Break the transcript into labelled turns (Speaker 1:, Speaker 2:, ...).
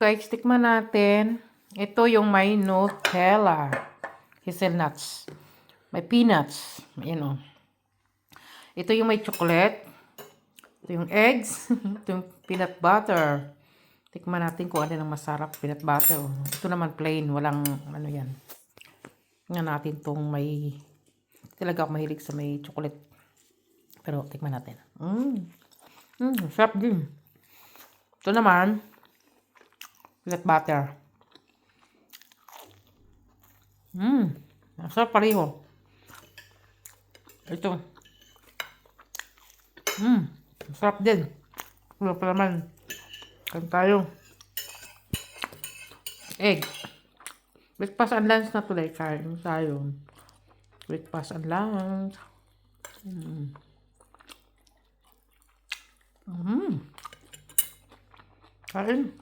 Speaker 1: Guys, tikman natin. Ito yung may Nutella. Hazelnuts. May peanuts. Ayan o. Ito yung may chocolate. Ito yung eggs. Ito yung peanut butter. Tikman natin kung ano yung masarap. Peanut butter. Ito naman plain. Walang ano yan. Tingnan natin tong may... Talaga ako mahilig sa may chocolate. Pero tikman natin. Sarap din. Ito naman, peanut butter. Sarap pareho. Ito. Sarap din. Wala pa naman. Kain tayo. Egg. Breakfast and lunch na tuloy. Kain tayo. Breakfast and lunch. Kain.